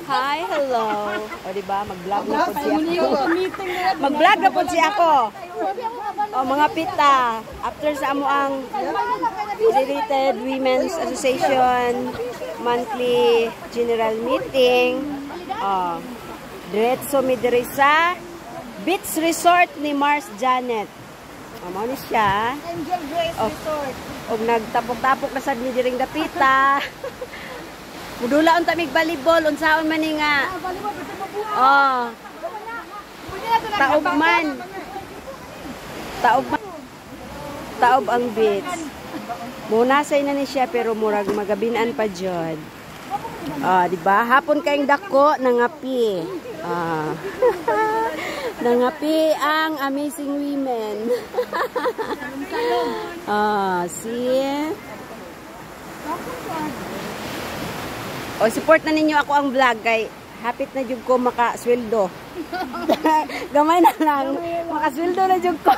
Hi, hello. O, diba? Mag-vlog na po siya ako. Mag-vlog na po siya ako. O, mga pita. After sa amo ang Federated Women's Association monthly general meeting. O, diretso mi diri sa Beach Resort ni Mars Janet. O, mauni siya. Angel Grace Resort. O, nagtapok-tapok na sad mi diring dapita. Mudula unta mig volleyball unsaon man ni nga. Oh. Taob man. Taob ang beach. Munasay na ni siya pero murag magabinan pa jud. Ah, di ba? Hapon kayong dako nangapi. Ah. Nangapi ang amazing women. Ah, see? O, support na ninyo ako ang vlog kay hapit na jud ko makasweldo. Gamay na lang. Makasweldo na jud ko.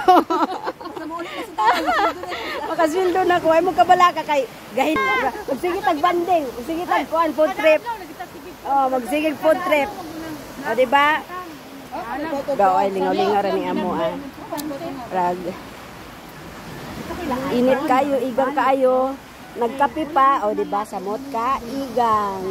Makasweldo na ko. Ay mo kabala ka kay gahin. Magsige tag banding. Magsige tag kuan food trip. Oh, magsige food trip. O, diba? Gaw ay lingaw-lingaw ra ni amo ah. Rag. Init kayo, igang kayo. Nagkape pa, o diba, samot ka, igang.